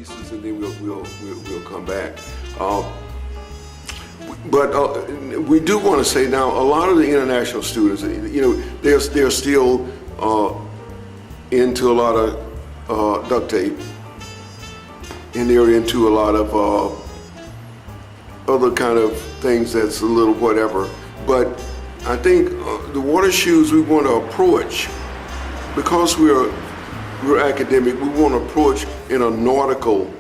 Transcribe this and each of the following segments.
pieces, and then we'll come back. But we do want to say now, a lot of the international students, they're still into a lot of duct tape, and they're into a lot of other kind of things that's a little whatever. But I think the water shoes we want to approach, because we're academic, we want to approach in a nautical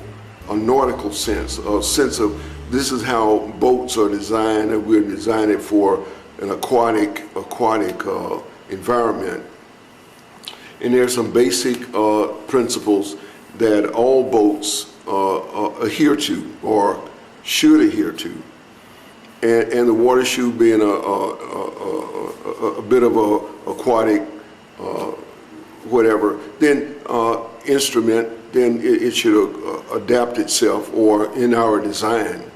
sense, a sense of this is how boats are designed, and we're designing for an aquatic environment. And there's some basic principles that all boats adhere to or should adhere to. And the water shoe being a bit of a aquatic whatever, then instrument, then it should adapt itself, or in our design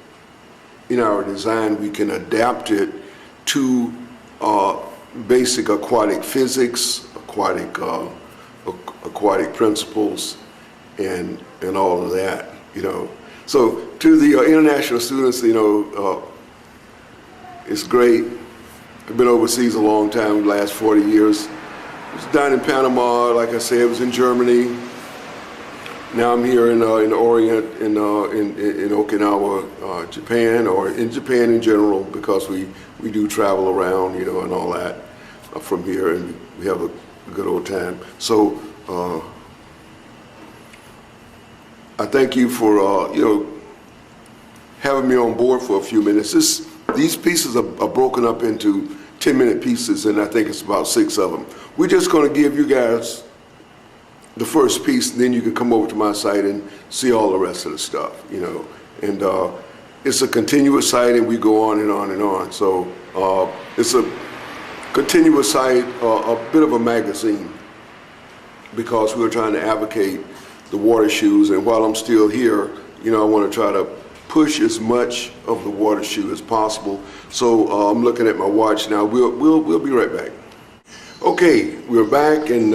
we can adapt it to basic aquatic physics, aquatic principles, and all of that, So to the international students, it's great. I've been overseas a long time, the last 40 years. I was down in Panama, like I said, I was in Germany. Now I'm here in the Orient, in Okinawa, Japan, or in Japan in general, because we do travel around, and all that from here, and we have a good old time. So I thank you for having me on board for a few minutes. These pieces are broken up into 10-minute pieces, and I think it's about 6 of them. We're just going to give you guys the first piece, and then you can come over to my site and see all the rest of the stuff, And it's a continuous site, and we go on and on and on. So it's a continuous site, a bit of a magazine, because we're trying to advocate the water shoes. And while I'm still here, I want to try to push as much of the water shoe as possible. So I'm looking at my watch now. We'll be right back. Okay, we're back, and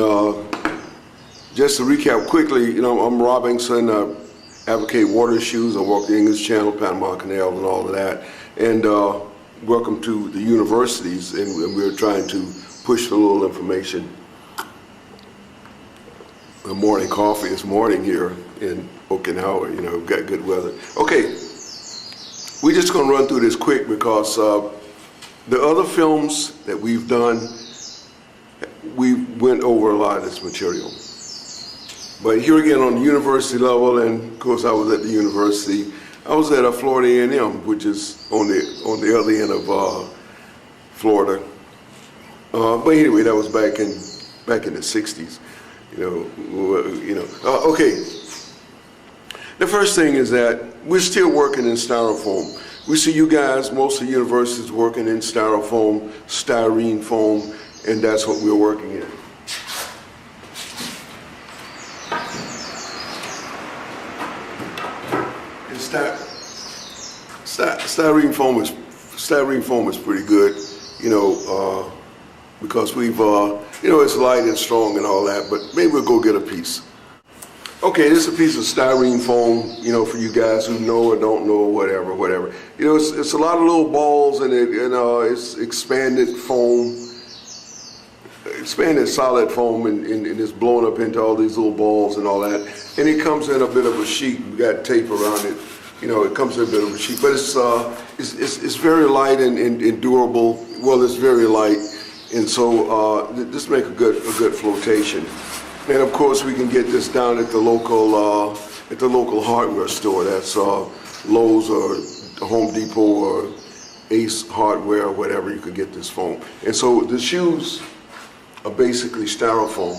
just to recap quickly, I'm Rob Engson, advocate water shoes. I walk the English Channel, Panama Canal, and all of that. And welcome to the universities, and we're trying to push a little information. The morning coffee is morning here in Okinawa, we've got good weather. Okay, we're just going to run through this quick, because the other films that we've done, we went over a lot of this material. But here again on the university level, and of course I was at the university, I was at Florida A&M, which is on the other end of Florida. But anyway, that was back in the 60s. Okay. The first thing is that we're still working in styrofoam. We see you guys, most of the universities working in styrofoam, styrene foam, and that's what we're working in. And styrene foam is pretty good, because we've, it's light and strong and all that, but maybe we'll go get a piece. Okay, this is a piece of styrene foam, for you guys who know or don't know or whatever. It's a lot of little balls, and it's expanded foam, expanded solid foam, and it's blown up into all these little balls and all that. And it comes in a bit of a sheet. We got tape around it. It comes in a bit of a sheet, but it's very light and durable. Well, it's very light, and so this makes a good flotation. And of course, we can get this down at the local hardware store. That's Lowe's or Home Depot or Ace Hardware or whatever. You could get this foam. And so the shoes are basically styrofoam.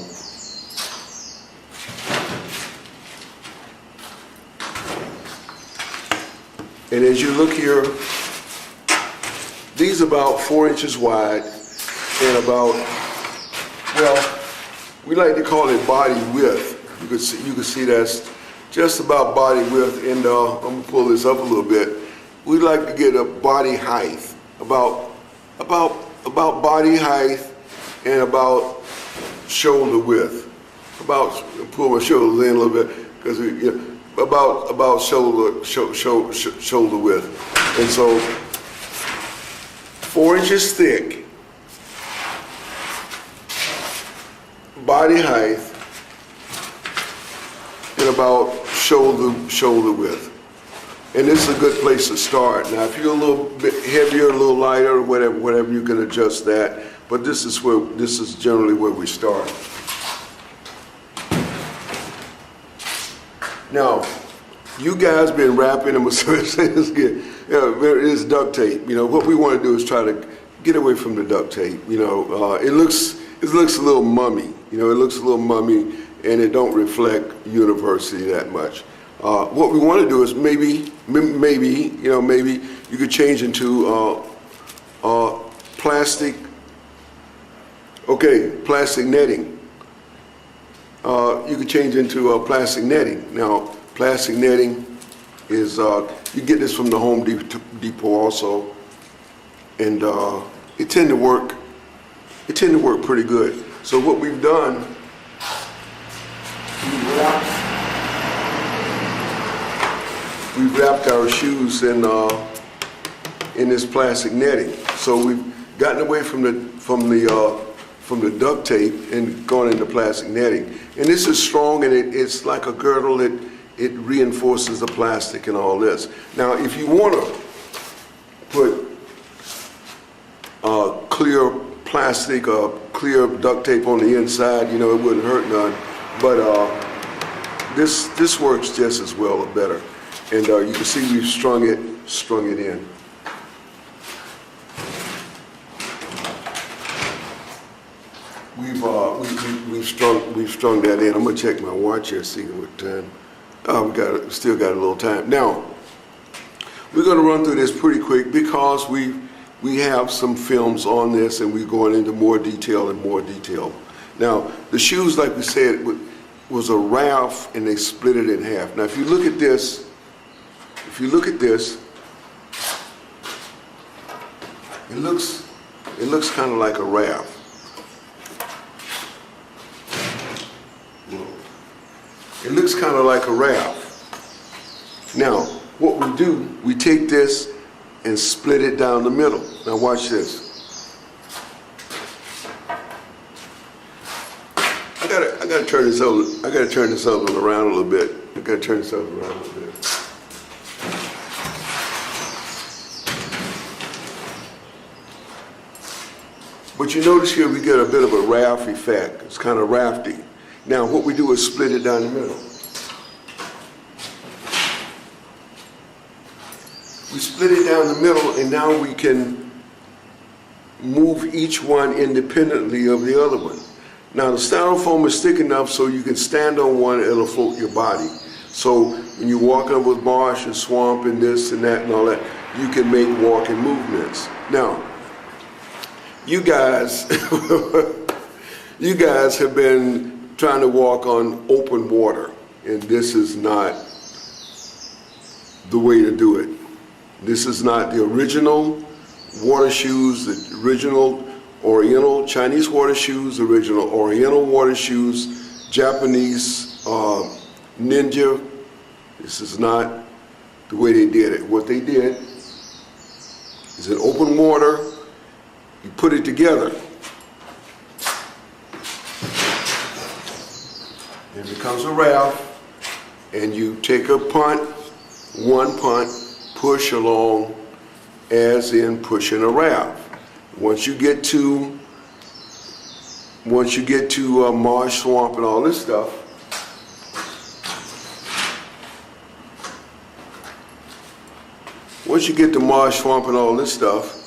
And as you look here, these are about 4 inches wide and about, we like to call it body width. You can see that's just about body width, and I'm gonna pull this up a little bit. We like to get a body height, about body height and about shoulder width. Pull my shoulders in a little bit, because about shoulder width, and so 4 inches thick, body height, and about shoulder width. And this is a good place to start. Now, if you're a little bit heavier, a little lighter, whatever, you can adjust that. But this is generally where we start. Now, you guys been rapping, I'm gonna say this again. It is duct tape. You know, what we want to do is try to get away from the duct tape. You know, it looks a little mummy. You know, it looks a little mummy, and it don't reflect university that much. What we want to do is maybe you could change into plastic. Okay, plastic netting. You could change into plastic netting. Now, plastic netting is you get this from the Home Depot also, and it tend to work pretty good. So what we've done, we've wrapped our shoes in this plastic netting. So we've gotten away from the duct tape and gone into plastic netting. And this is strong, and it's like a girdle. It reinforces the plastic and all this. Now, if you want to put clear plastic or clear duct tape on the inside, you know, it wouldn't hurt none. But this works just as well or better. And you can see we've strung it in. We've strung that in. I'm gonna check my watch here, see what time. Oh, we still got a little time. Now, we're gonna run through this pretty quick because we have some films on this, and we're going into more detail and more detail. Now, the shoes, like we said, was a raft, and they split it in half. Now, if you look at this, it looks kind of like a raft. It looks kind of like a raft. Now, what we do, we take this and split it down the middle. Now watch this. I gotta turn this over. I gotta turn this over around a little bit. But you notice here we get a bit of a raft effect. It's kind of rafty. Now what we do is split it down the middle. We split it down the middle, and now we can move each one independently of the other one. Now the styrofoam is thick enough so you can stand on one, it'll float your body. So when you're walking up with marsh and swamp and this and that and all that, you can make walking movements. Now, you guys have been trying to walk on open water, and this is not the way to do it. This is not the original water shoes, the original Oriental Chinese water shoes, original Oriental water shoes, Japanese ninja. This is not the way they did it. What they did is in open water, you put it together. It becomes a raft, and you take a punt, one punt, push along, as in pushing a raft. Once you get to marsh, swamp, and all this stuff, once you get to marsh, swamp, and all this stuff,